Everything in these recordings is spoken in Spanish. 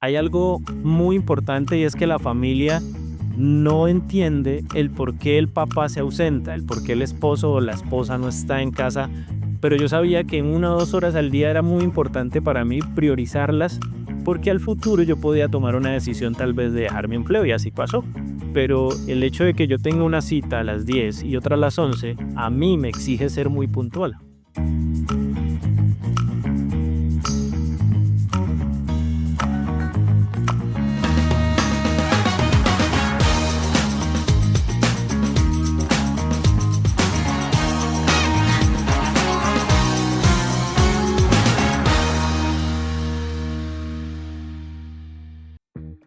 hay algo muy importante y es que la familia no entiende el por qué el papá se ausenta, el por qué el esposo o la esposa no está en casa, pero yo sabía que en 1 o 2 horas al día era muy importante para mí priorizarlas porque al futuro yo podía tomar una decisión tal vez de dejar mi empleo y así pasó. Pero el hecho de que yo tenga una cita a las 10 y otra a las 11, a mí me exige ser muy puntual.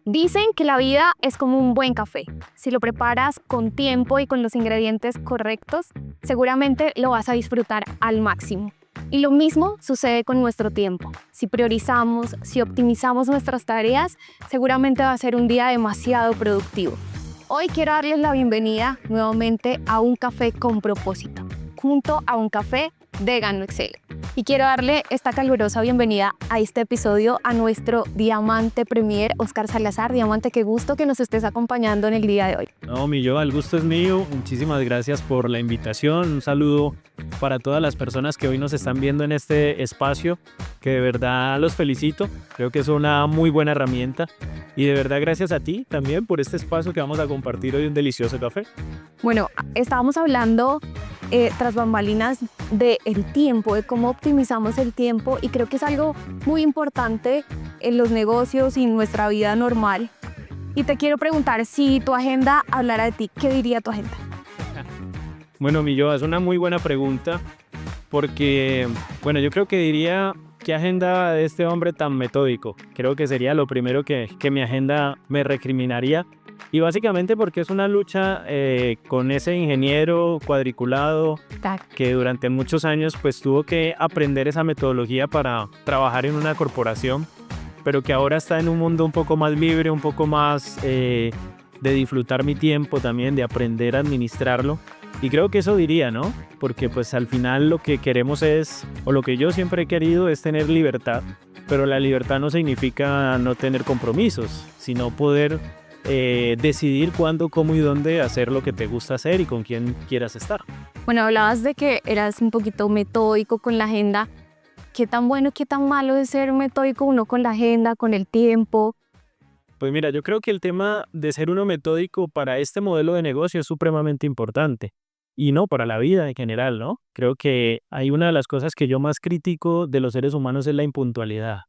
Dicen que la vida es como un buen café. Si lo preparas con tiempo y con los ingredientes correctos, seguramente lo vas a disfrutar al máximo. Y lo mismo sucede con nuestro tiempo. Si priorizamos, si optimizamos nuestras tareas, seguramente va a ser un día demasiado productivo. Hoy quiero darles la bienvenida nuevamente a un café con propósito, junto a un café de Gano Excel. Y quiero darle esta calurosa bienvenida a este episodio a nuestro Diamante Premier, Oscar Salazar. Diamante, qué gusto que nos estés acompañando en el día de hoy. No, el gusto es mío. Muchísimas gracias por la invitación. Un saludo para todas las personas que hoy nos están viendo en este espacio, que de verdad los felicito. Creo que es una muy buena herramienta. Y de verdad gracias a ti también por este espacio que vamos a compartir hoy, un delicioso café. Bueno, estábamos hablando tras bambalinas del tiempo, de cómo optimizamos el tiempo, y creo que es algo muy importante en los negocios y en nuestra vida normal. Y te quiero preguntar, si tu agenda hablara de ti, ¿qué diría tu agenda? Bueno, es una muy buena pregunta porque, bueno, yo creo que diría, ¿qué agenda de este hombre tan metódico? Creo que sería lo primero que mi agenda me recriminaría. Y básicamente porque es una lucha con ese ingeniero cuadriculado Tac. que durante muchos años pues tuvo que aprender esa metodología para trabajar en una corporación, pero que ahora está en un mundo un poco más libre, un poco más de disfrutar mi tiempo también, de aprender a administrarlo. Y creo que eso diría, ¿no? Porque pues al final lo que queremos es, o lo que yo siempre he querido es tener libertad, pero la libertad no significa no tener compromisos, sino poder decidir cuándo, cómo y dónde hacer lo que te gusta hacer y con quién quieras estar. Bueno, hablabas de que eras un poquito metódico con la agenda. ¿Qué tan bueno, qué tan malo es ser metódico uno con la agenda, con el tiempo? Pues mira, yo creo que el tema de ser uno metódico para este modelo de negocio es supremamente importante y no para la vida en general, ¿no? Creo que hay una de las cosas que yo más critico de los seres humanos es la impuntualidad.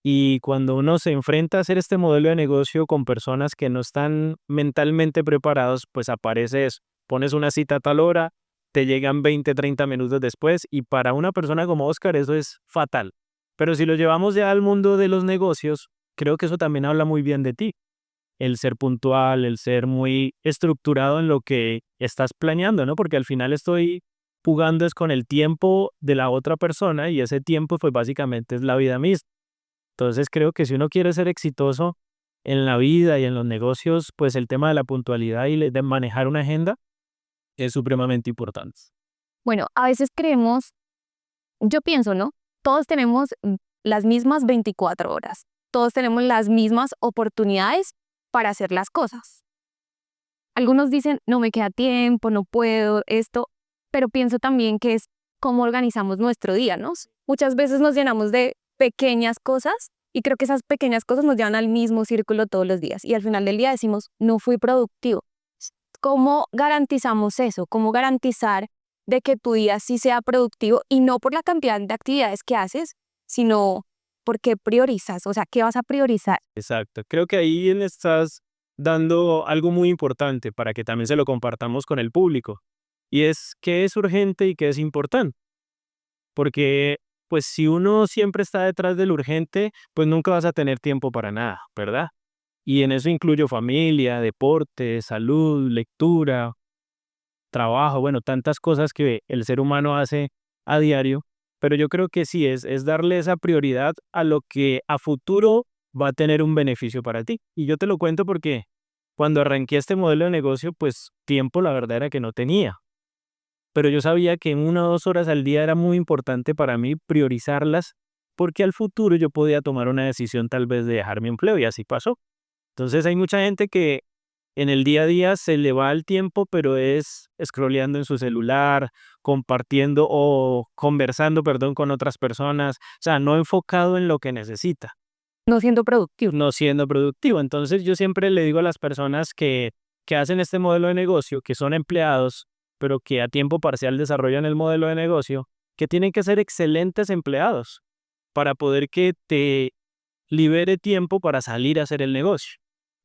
Y cuando uno se enfrenta a hacer este modelo de negocio con personas que no están mentalmente preparados, pues aparece eso. Pones una cita a tal hora, te llegan 20, 30 minutos después y para una persona como Oscar eso es fatal. Pero si lo llevamos ya al mundo de los negocios, creo que eso también habla muy bien de ti. El ser puntual, el ser muy estructurado en lo que estás planeando, ¿no? Porque al final estoy jugando es con el tiempo de la otra persona y ese tiempo pues básicamente es la vida misma. Entonces creo que si uno quiere ser exitoso en la vida y en los negocios, pues el tema de la puntualidad y de manejar una agenda es supremamente importante. Bueno, a veces creemos, yo pienso, ¿no? Todos tenemos las mismas 24 horas. Todos tenemos las mismas oportunidades para hacer las cosas. Algunos dicen, no me queda tiempo, no puedo, esto, pero pienso también que es cómo organizamos nuestro día, ¿no? Muchas veces nos llenamos de pequeñas cosas y creo que esas pequeñas cosas nos llevan al mismo círculo todos los días y al final del día decimos, no fui productivo. ¿Cómo garantizamos eso? ¿Cómo garantizar de que tu día sí sea productivo y no por la cantidad de actividades que haces, sino porque priorizas? O sea, ¿qué vas a priorizar? Exacto. Creo que ahí estás dando algo muy importante para que también se lo compartamos con el público. Y es qué es urgente y qué es importante. Porque pues si uno siempre está detrás del urgente, pues nunca vas a tener tiempo para nada, ¿verdad? Y en eso incluyo familia, deporte, salud, lectura, trabajo, bueno, tantas cosas que el ser humano hace a diario, pero yo creo que sí, es darle esa prioridad a lo que a futuro va a tener un beneficio para ti. Y yo te lo cuento porque cuando arranqué este modelo de negocio, pues tiempo la verdad era que no tenía, pero yo sabía que en 1 o 2 horas al día era muy importante para mí priorizarlas porque al futuro yo podía tomar una decisión tal vez de dejar mi empleo y así pasó. Entonces hay mucha gente que en el día a día se le va el tiempo, pero es scrolleando en su celular, compartiendo o conversando, perdón, con otras personas, o sea, no enfocado en lo que necesita, No siendo productivo. no siendo productivo. Entonces yo siempre le digo a las personas que hacen este modelo de negocio, que son empleados, pero que a tiempo parcial desarrollan el modelo de negocio, que tienen que ser excelentes empleados para poder que te libere tiempo para salir a hacer el negocio.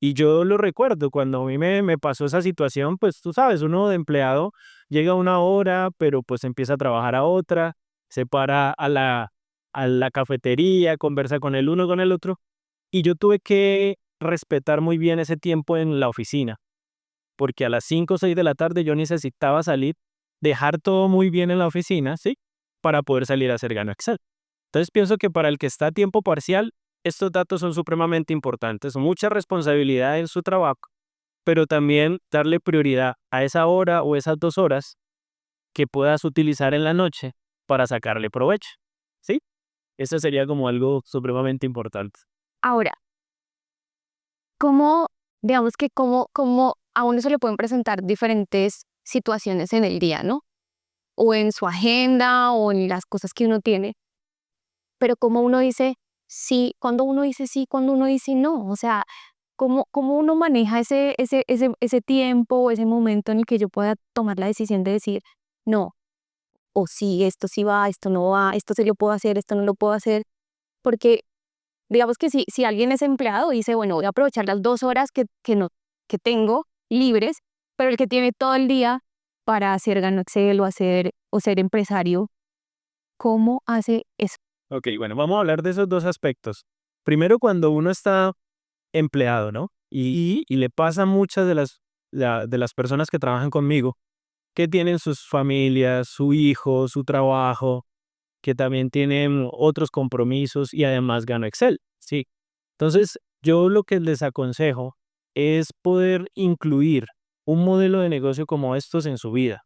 Y yo lo recuerdo, cuando a mí me pasó esa situación, pues tú sabes, uno de empleado llega a una hora, pero pues empieza a trabajar a otra, se para a la cafetería, conversa con el uno, con el otro, y yo tuve que respetar muy bien ese tiempo en la oficina, porque a las 5 o 6 de la tarde yo necesitaba salir, dejar todo muy bien en la oficina, ¿sí? Para poder salir a hacer Gano Excel. Entonces pienso que para el que está a tiempo parcial, estos datos son supremamente importantes, mucha responsabilidad en su trabajo, pero también darle prioridad a esa hora o esas 2 horas que puedas utilizar en la noche para sacarle provecho, ¿sí? Eso sería como algo supremamente importante. Ahora, ¿cómo, digamos que cómo a uno se le pueden presentar diferentes situaciones en el día, ¿no? O en su agenda o en las cosas que uno tiene, pero cómo uno dice sí, cuando uno dice no, o sea, cómo uno maneja ese tiempo o ese momento en el que yo pueda tomar la decisión de decir no, o sí, esto sí va, esto no va, esto sí lo puedo hacer, esto no lo puedo hacer, porque digamos que si alguien es empleado, dice, bueno, voy a aprovechar las 2 horas no, que tengo libres, pero el que tiene todo el día para hacer Gano Excel o ser empresario, ¿cómo hace eso? Ok, bueno, vamos a hablar de esos dos aspectos. Primero, cuando uno está empleado, ¿no? Y le pasa a muchas de las personas que trabajan conmigo, que tienen sus familias, su hijo, su trabajo, que también tienen otros compromisos y además gano Excel, ¿sí? Entonces, yo lo que les aconsejo es poder incluir un modelo de negocio como estos en su vida,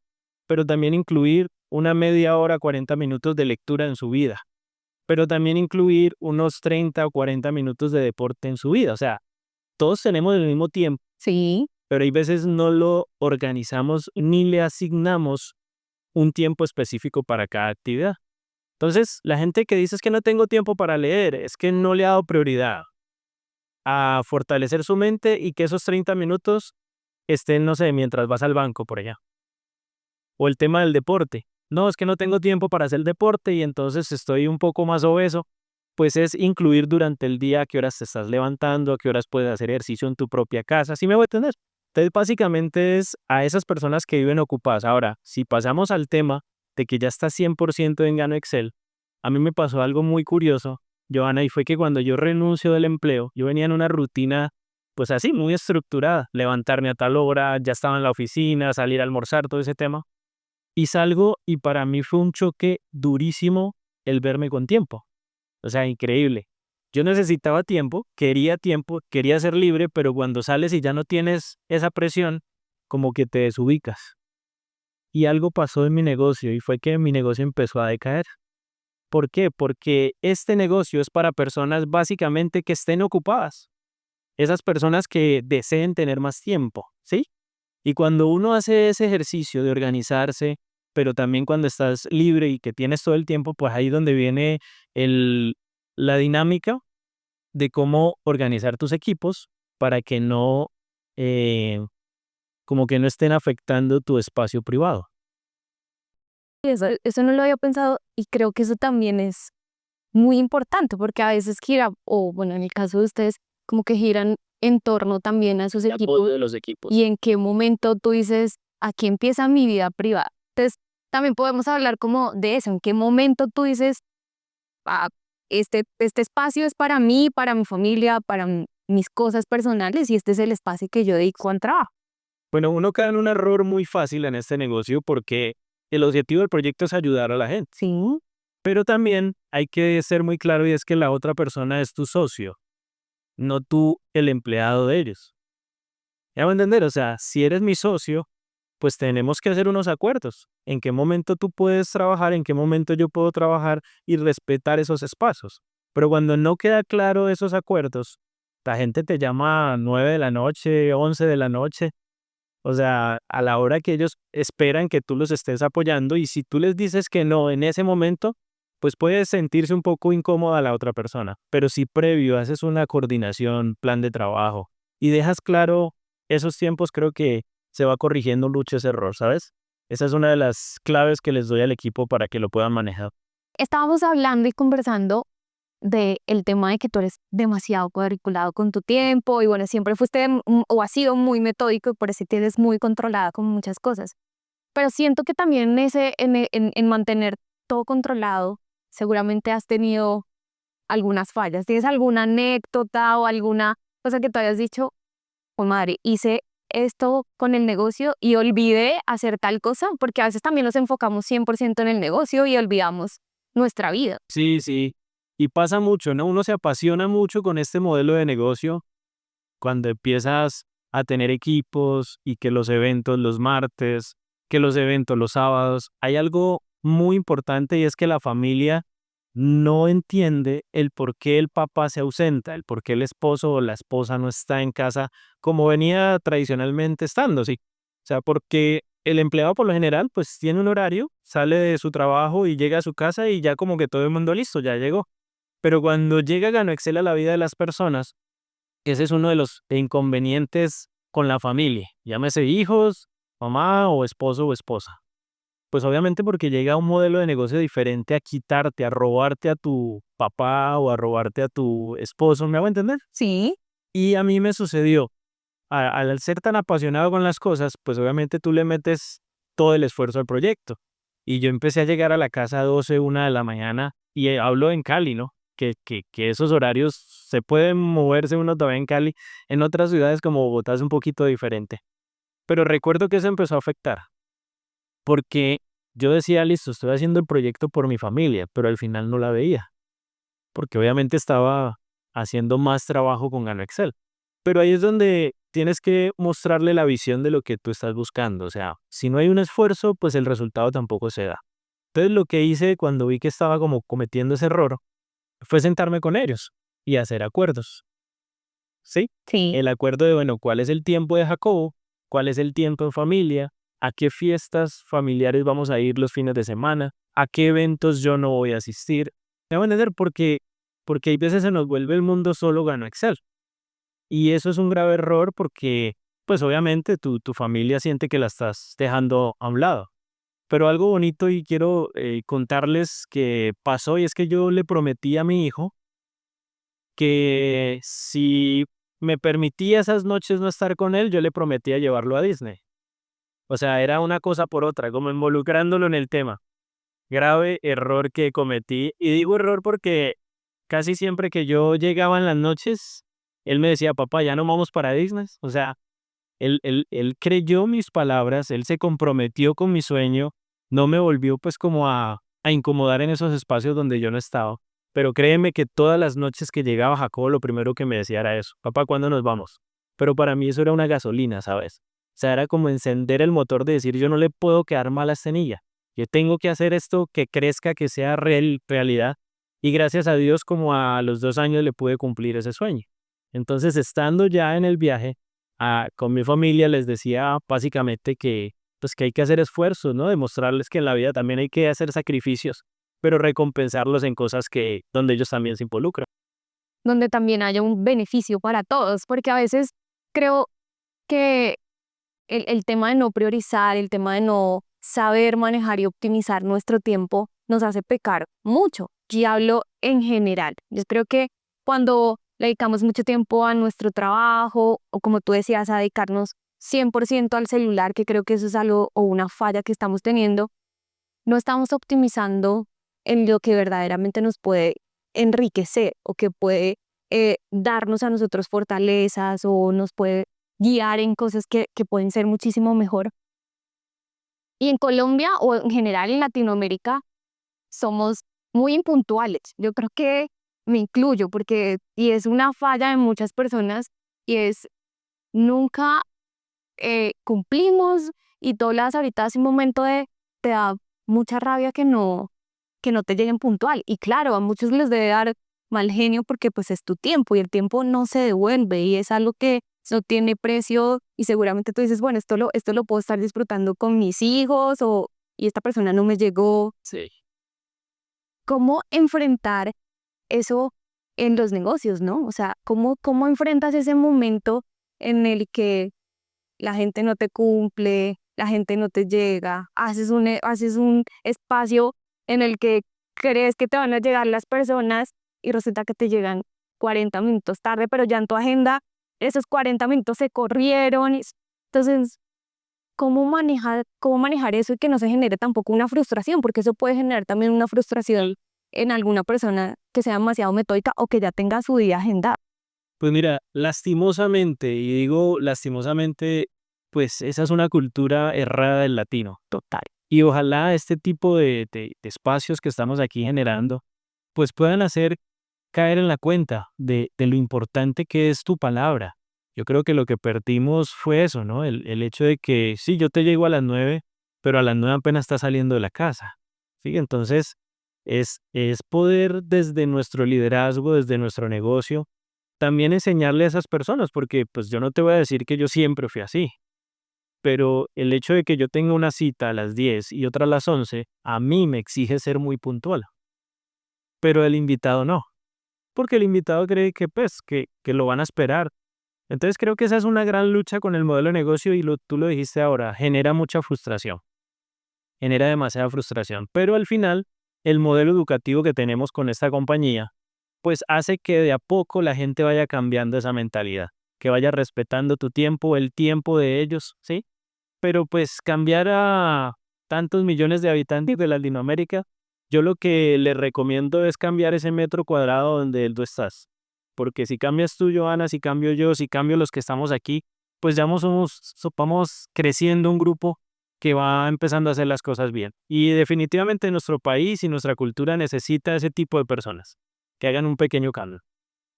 pero también incluir una media hora, 40 minutos de lectura en su vida, pero también incluir unos 30 o 40 minutos de deporte en su vida. O sea, todos tenemos el mismo tiempo, Sí, pero hay veces no lo organizamos ni le asignamos un tiempo específico para cada actividad. Entonces, la gente que dice es que no tengo tiempo para leer, es que no le ha dado prioridad a fortalecer su mente y que esos 30 minutos estén, no sé, mientras vas al banco por allá. O el tema del deporte. No, es que no tengo tiempo para hacer deporte y entonces estoy un poco más obeso. Pues es incluir durante el día a qué horas te estás levantando, a qué horas puedes hacer ejercicio en tu propia casa. ¿Sí me voy a entender? Entonces, básicamente es a esas personas que viven ocupadas. Ahora, si pasamos al tema de que ya está 100% en Gano Excel, a mí me pasó algo muy curioso, Johanna, y fue que cuando yo renuncio del empleo, yo venía en una rutina, pues así, muy estructurada, levantarme a tal hora, ya estaba en la oficina, salir a almorzar, todo ese tema, y salgo y para mí fue un choque durísimo el verme con tiempo. O sea, increíble. Yo necesitaba tiempo, quería ser libre, pero cuando sales y ya no tienes esa presión, como que te desubicas. Y algo pasó en mi negocio y fue que mi negocio empezó a decaer. ¿Por qué? Porque este negocio es para personas básicamente que estén ocupadas. Esas personas que deseen tener más tiempo, ¿sí? Y cuando uno hace ese ejercicio de organizarse, pero también cuando estás libre y que tienes todo el tiempo, pues ahí donde viene el, la dinámica de cómo organizar tus equipos para que no, eh, como que no estén afectando tu espacio privado. eso no lo había pensado y creo que eso también es muy importante porque a veces gira, o bueno, en el caso de ustedes, como que giran en torno también a esos El apoyo equipos de los equipos. y en qué momento tú dices, aquí empieza mi vida privada. Entonces, también podemos hablar como de eso, en qué momento tú dices, ah, este espacio es para mí, para mi familia, para mis cosas personales y este es el espacio que yo dedico al trabajo. Bueno, uno cae en un error muy fácil en este negocio porque el objetivo del proyecto es ayudar a la gente, Sí, pero también hay que ser muy claro y es que la otra persona es tu socio, no tú el empleado de ellos. ¿Ya me a entender? O sea, si eres mi socio, pues tenemos que hacer unos acuerdos. ¿En qué momento tú puedes trabajar? ¿En qué momento yo puedo trabajar? Y respetar esos espacios. Pero cuando no queda claro esos acuerdos, la gente te llama a 9 de la noche, 11 de la noche, o sea, a la hora que ellos esperan que tú los estés apoyando, y si tú les dices que no en ese momento, pues puede sentirse un poco incómoda la otra persona. Pero si previo haces una coordinación, plan de trabajo y dejas claro esos tiempos, creo que se va corrigiendo mucho ese error, ¿sabes? Esa es una de las claves que les doy al equipo para que lo puedan manejar. Estábamos hablando y conversando de el tema de que tú eres demasiado cuadriculado con tu tiempo y bueno, siempre fuiste o has sido muy metódico y por eso tienes muy controlada con muchas cosas. Pero siento que también en mantener todo controlado, seguramente has tenido algunas fallas. ¿Tienes alguna anécdota o alguna cosa que tú hayas dicho, oh madre, hice esto con el negocio y olvidé hacer tal cosa? Porque a veces también nos enfocamos 100% en el negocio y olvidamos nuestra vida. Sí, sí. Y pasa mucho, ¿no? Uno se apasiona mucho con este modelo de negocio cuando empiezas a tener equipos y que los eventos los martes, que los eventos los sábados. Hay algo muy importante y es que la familia no entiende el por qué el papá se ausenta, el por qué el esposo o la esposa no está en casa como venía tradicionalmente estando, sí. O sea, porque el empleado por lo general pues tiene un horario, sale de su trabajo y llega a su casa y ya como que todo el mundo listo, ya llegó. Pero cuando llega Gano Excel a la vida de las personas, ese es uno de los inconvenientes con la familia, llámese hijos, mamá o esposo o esposa. Pues obviamente porque llega un modelo de negocio diferente a quitarte, a robarte a tu papá o a robarte a tu esposo, ¿me hago entender? Sí. Y a mí me sucedió, al ser tan apasionado con las cosas, pues obviamente tú le metes todo el esfuerzo al proyecto. Y yo empecé a llegar a la casa a 12, 1 de la mañana, y hablo en Cali, ¿no? Que esos horarios se pueden moverse uno todavía en Cali. En otras ciudades como Bogotá es un poquito diferente. Pero recuerdo que eso empezó a afectar, porque yo decía, listo, estoy haciendo el proyecto por mi familia, pero al final no la veía, porque obviamente estaba haciendo más trabajo con Gano Excel. Pero ahí es donde tienes que mostrarle la visión de lo que tú estás buscando. O sea, si no hay un esfuerzo, pues el resultado tampoco se da. Entonces lo que hice cuando vi que estaba como cometiendo ese error fue sentarme con ellos y hacer acuerdos, ¿sí? Sí. El acuerdo de, bueno, ¿cuál es el tiempo de Jacobo? ¿Cuál es el tiempo en familia? ¿A qué fiestas familiares vamos a ir los fines de semana? ¿A qué eventos yo no voy a asistir? ¿Me van a entender? Porque hay veces se nos vuelve el mundo solo Gano Excel. Y eso es un grave error porque, pues obviamente tu familia siente que la estás dejando a un lado. Pero algo bonito y quiero contarles que pasó y es que yo le prometí a mi hijo que si me permitía esas noches no estar con él, yo le prometía llevarlo a Disney. O sea, era una cosa por otra, como involucrándolo en el tema. Grave error que cometí. Y digo error porque casi siempre que yo llegaba en las noches, él me decía, papá, ya no vamos para Disney. O sea, él creyó mis palabras, él se comprometió con mi sueño, no me volvió pues como a incomodar en esos espacios donde yo no estaba. Pero créeme que todas las noches que llegaba Jacobo, lo primero que me decía era eso, papá, ¿cuándo nos vamos? Pero para mí eso era una gasolina, ¿sabes? O sea, era como encender el motor de decir, yo no le puedo quedar mal a esta niña. Yo tengo que hacer esto que crezca, que sea realidad. Y gracias a Dios, como a los 2 años le pude cumplir ese sueño. Entonces, estando ya en el viaje, con mi familia les decía básicamente que, pues, que hay que hacer esfuerzos, ¿no? Demostrarles que en la vida también hay que hacer sacrificios, pero recompensarlos en cosas que donde ellos también se involucran. Donde también haya un beneficio para todos, porque a veces creo que el tema de no priorizar, el tema de no saber manejar y optimizar nuestro tiempo nos hace pecar mucho. Y hablo en general. Yo creo que cuando le dedicamos mucho tiempo a nuestro trabajo o como tú decías, a dedicarnos 100% al celular, que creo que eso es algo o una falla que estamos teniendo, no estamos optimizando en lo que verdaderamente nos puede enriquecer o que puede darnos a nosotros fortalezas o nos puede guiar en cosas que pueden ser muchísimo mejor. Y en Colombia o en general en Latinoamérica somos muy impuntuales. Yo creo que me incluyo porque, y es una falla de muchas personas, y es nunca cumplimos Y tú hablas ahorita hace un momento de, te da mucha rabia que no te lleguen puntual. Y claro, a muchos les debe dar mal genio porque pues es tu tiempo y el tiempo no se devuelve y es algo que no tiene precio y seguramente tú dices, bueno, esto lo puedo estar disfrutando con mis hijos y esta persona no me llegó. Sí. ¿Cómo enfrentar eso en los negocios, no? O sea, ¿cómo enfrentas ese momento en el que la gente no te cumple, la gente no te llega, haces un espacio en el que crees que te van a llegar las personas y resulta que te llegan 40 minutos tarde, pero ya en tu agenda esos 40 minutos se corrieron. Entonces, ¿cómo manejar eso y que no se genere tampoco una frustración? Porque eso puede generar también una frustración en alguna persona que sea demasiado metódica o que ya tenga su día agendado. Pues mira, lastimosamente, y digo lastimosamente, pues esa es una cultura errada del latino. Total. Y ojalá este tipo de espacios que estamos aquí generando, pues puedan hacer caer en la cuenta de lo importante que es tu palabra. Yo creo que lo que perdimos fue eso, ¿no? El hecho de que sí, yo te llego a las 9, pero a las 9 apenas estás saliendo de la casa. ¿Sí? Entonces, es poder desde nuestro liderazgo, desde nuestro negocio, también enseñarle a esas personas, porque pues yo no te voy a decir que yo siempre fui así, pero el hecho de que yo tenga una cita a las 10 y otra a las 11, a mí me exige ser muy puntual, pero el invitado no, porque el invitado cree que pues que lo van a esperar. Entonces creo que esa es una gran lucha con el modelo de negocio y tú lo dijiste ahora, genera mucha frustración, genera demasiada frustración, pero al final el modelo educativo que tenemos con esta compañía pues hace que de a poco la gente vaya cambiando esa mentalidad, que vaya respetando tu tiempo, el tiempo de ellos, ¿sí? Pero pues cambiar a tantos millones de habitantes de Latinoamérica, yo lo que les recomiendo es cambiar ese metro cuadrado donde tú estás. Porque si cambias tú, Joana, si cambio yo, si cambio los que estamos aquí, pues ya vamos creciendo un grupo que va empezando a hacer las cosas bien. Y definitivamente nuestro país y nuestra cultura necesita ese tipo de personas, que hagan un pequeño cambio.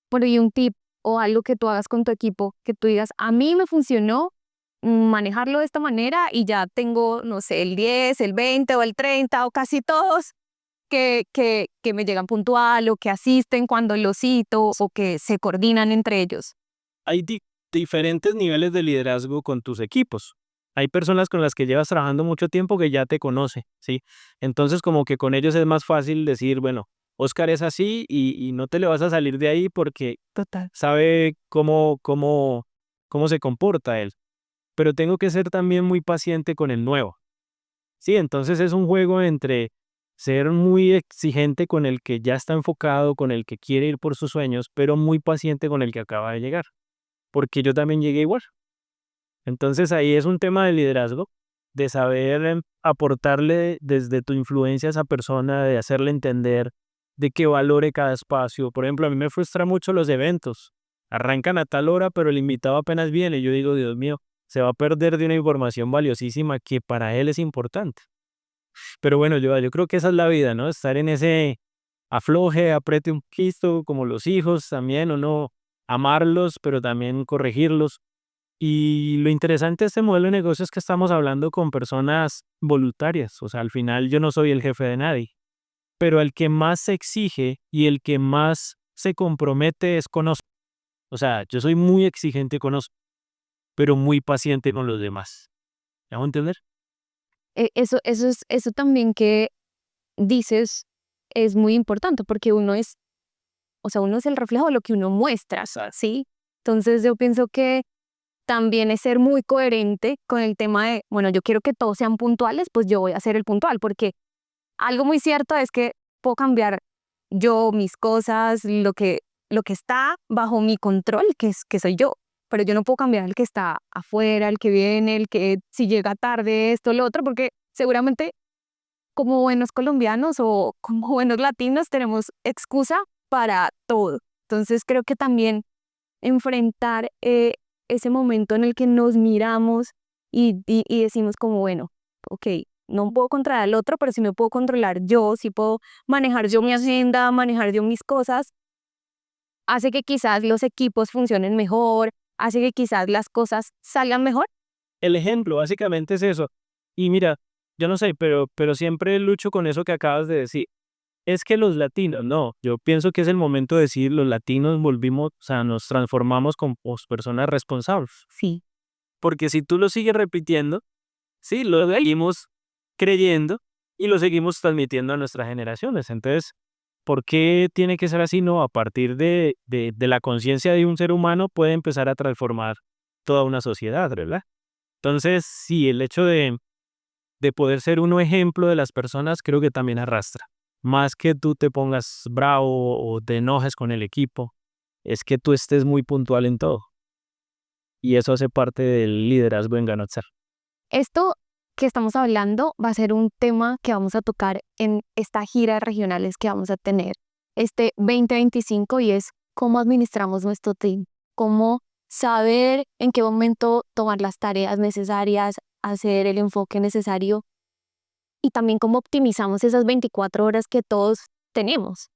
Por ahí un tip o algo que tú hagas con tu equipo, que tú digas, a mí me funcionó manejarlo de esta manera y ya tengo, no sé, el 10, el 20 o el 30 o casi todos que me llegan puntual o que asisten cuando los cito o que se coordinan entre ellos. Hay diferentes niveles de liderazgo con tus equipos. Hay personas con las que llevas trabajando mucho tiempo que ya te conoce, ¿sí? Entonces como que con ellos es más fácil decir, bueno, Oscar es así y no te le vas a salir de ahí porque Total. sabe cómo se comporta él. Pero tengo que ser también muy paciente con el nuevo. Sí, entonces es un juego entre ser muy exigente con el que ya está enfocado, con el que quiere ir por sus sueños, pero muy paciente con el que acaba de llegar, porque yo también llegué igual. Entonces ahí es un tema de liderazgo, de saber aportarle desde tu influencia a esa persona, de hacerle entender, de que valore cada espacio. Por ejemplo, a mí me frustra mucho los eventos. Arrancan a tal hora, pero el invitado apenas viene. Y yo digo, Dios mío, se va a perder de una información valiosísima que para él es importante. Pero bueno, yo creo que esa es la vida, ¿no? Estar en ese afloje, apriete un poquito, como los hijos también, o no, amarlos, pero también corregirlos. Y lo interesante de este modelo de negocio es que estamos hablando con personas voluntarias, o sea, al final yo no soy el jefe de nadie, pero el que más se exige y el que más se compromete es con nosotros. O sea, yo soy muy exigente con nosotros, pero muy paciente con los demás. ¿Me hago entender? Eso también que dices es muy importante porque o sea, uno es el reflejo de lo que uno muestra, Exacto. ¿sí? Entonces yo pienso que también es ser muy coherente con el tema de, bueno, yo quiero que todos sean puntuales, pues yo voy a ser el puntual, porque algo muy cierto es que puedo cambiar yo mis cosas, lo que está bajo mi control, que soy yo, pero yo no puedo cambiar el que está afuera, el que viene, el que si llega tarde, esto, lo otro, porque seguramente como buenos colombianos o como buenos latinos tenemos excusa para todo. Entonces creo que también enfrentar ese momento en el que nos miramos y decimos como, bueno, ok, no puedo controlar al otro, pero sí me puedo controlar yo, sí puedo manejar yo mi agenda, manejar yo mis cosas, hace que quizás los equipos funcionen mejor, hace que quizás las cosas salgan mejor el ejemplo, básicamente es eso. Y mira, yo no sé, pero siempre lucho con eso que acabas de decir. Es que los latinos, no, yo pienso que es el momento de decir los latinos volvimos, o sea, nos transformamos como personas responsables. Sí. Porque si tú lo sigues repitiendo, sí, lo seguimos creyendo y lo seguimos transmitiendo a nuestras generaciones. Entonces, ¿por qué tiene que ser así? No, a partir de la conciencia de un ser humano puede empezar a transformar toda una sociedad, ¿verdad? Entonces, sí, el hecho de poder ser uno ejemplo de las personas creo que también arrastra. Más que tú te pongas bravo o te enojes con el equipo, es que tú estés muy puntual en todo. Y eso hace parte del liderazgo en Ganotzar. Esto que estamos hablando va a ser un tema que vamos a tocar en esta gira de regionales que vamos a tener este 2025 y es cómo administramos nuestro team, cómo saber en qué momento tomar las tareas necesarias, hacer el enfoque necesario y también cómo optimizamos esas 24 horas que todos tenemos.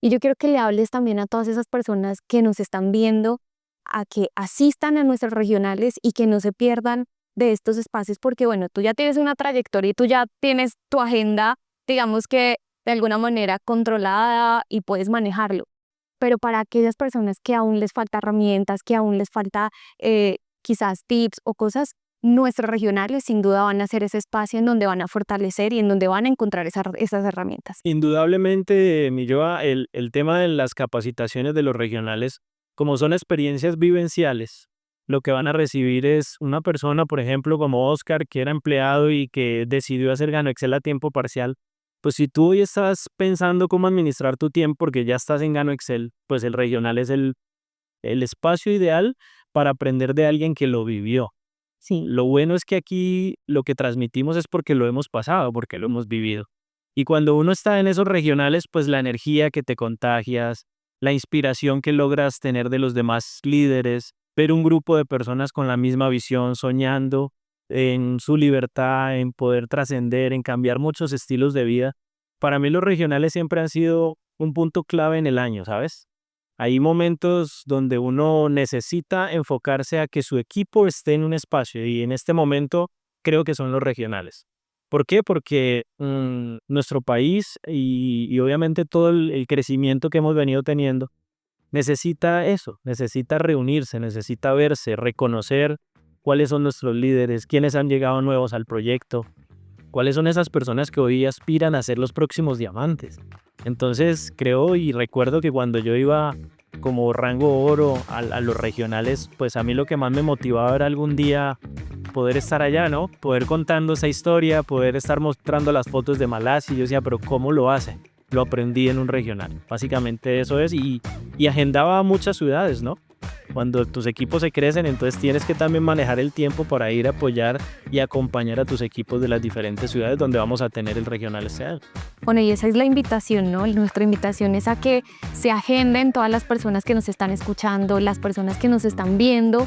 Y yo quiero que le hables también a todas esas personas que nos están viendo, a que asistan a nuestros regionales y que no se pierdan de estos espacios, porque bueno, tú ya tienes una trayectoria y tú ya tienes tu agenda, digamos que de alguna manera controlada y puedes manejarlo. Pero para aquellas personas que aún les falta herramientas, que aún les falta quizás tips o cosas, nuestros regionales sin duda van a ser ese espacio en donde van a fortalecer y en donde van a encontrar esas herramientas. Indudablemente, Milloa, el tema de las capacitaciones de los regionales, como son experiencias vivenciales, lo que van a recibir es una persona, por ejemplo, como Oscar, que era empleado y que decidió hacer Gano Excel a tiempo parcial. Pues si tú hoy estás pensando cómo administrar tu tiempo porque ya estás en Gano Excel, pues el regional es el espacio ideal para aprender de alguien que lo vivió. Sí. Lo bueno es que aquí lo que transmitimos es porque lo hemos pasado, porque lo hemos vivido. Y cuando uno está en esos regionales, pues la energía que te contagias, la inspiración que logras tener de los demás líderes, ver un grupo de personas con la misma visión, soñando en su libertad, en poder trascender, en cambiar muchos estilos de vida. Para mí los regionales siempre han sido un punto clave en el año, ¿sabes? Hay momentos donde uno necesita enfocarse a que su equipo esté en un espacio y en este momento creo que son los regionales. ¿Por qué? Porque nuestro país y obviamente todo el crecimiento que hemos venido teniendo necesita eso, necesita reunirse, necesita verse, reconocer cuáles son nuestros líderes, quiénes han llegado nuevos al proyecto, cuáles son esas personas que hoy aspiran a ser los próximos diamantes. Entonces creo y recuerdo que cuando yo iba como rango oro a los regionales, pues a mí lo que más me motivaba era algún día poder estar allá, ¿no? Poder contando esa historia, poder estar mostrando las fotos de Malasia. Y yo decía, pero ¿cómo lo hace? Lo aprendí en un regional. Básicamente eso es. Y agendaba a muchas ciudades, ¿no? Cuando tus equipos se crecen, entonces tienes que también manejar el tiempo para ir a apoyar y acompañar a tus equipos de las diferentes ciudades donde vamos a tener el regional este año. Bueno, y esa es la invitación, ¿no? Nuestra invitación es a que se agenden todas las personas que nos están escuchando, las personas que nos están viendo,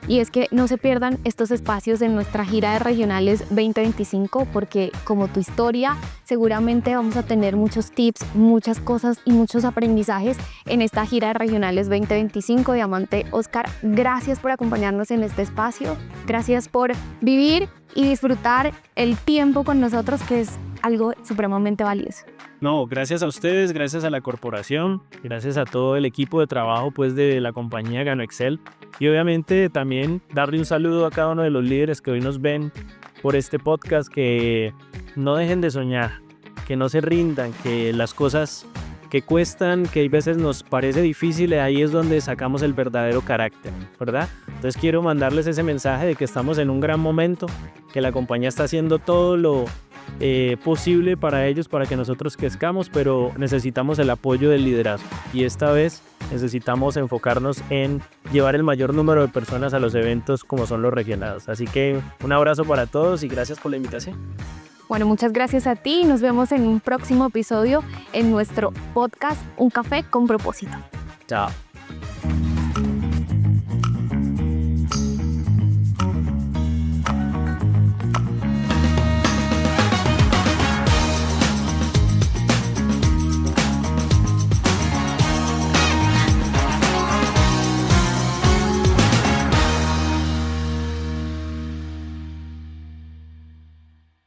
y es que no se pierdan estos espacios en nuestra gira de regionales 2025, porque como tu historia, seguramente vamos a tener muchos tips, muchas cosas y muchos aprendizajes en esta gira de regionales 2025. Diamante, Oscar, gracias por acompañarnos en este espacio, gracias por vivir y disfrutar el tiempo con nosotros, que es algo supremamente valioso. No, gracias a ustedes, gracias a la corporación, gracias a todo el equipo de trabajo pues de la compañía Gano Excel y obviamente también darle un saludo a cada uno de los líderes que hoy nos ven por este podcast, que no dejen de soñar, que no se rindan, que las cosas que cuestan, que a veces nos parece difícil, ahí es donde sacamos el verdadero carácter, ¿verdad? Entonces quiero mandarles ese mensaje de que estamos en un gran momento, que la compañía está haciendo todo lo posible para ellos, para que nosotros crezcamos, pero necesitamos el apoyo del liderazgo y esta vez necesitamos enfocarnos en llevar el mayor número de personas a los eventos como son los regionales. Así que un abrazo para todos y gracias por la invitación. Bueno, muchas gracias a ti y nos vemos en un próximo episodio en nuestro podcast Un Café con Propósito. Chao.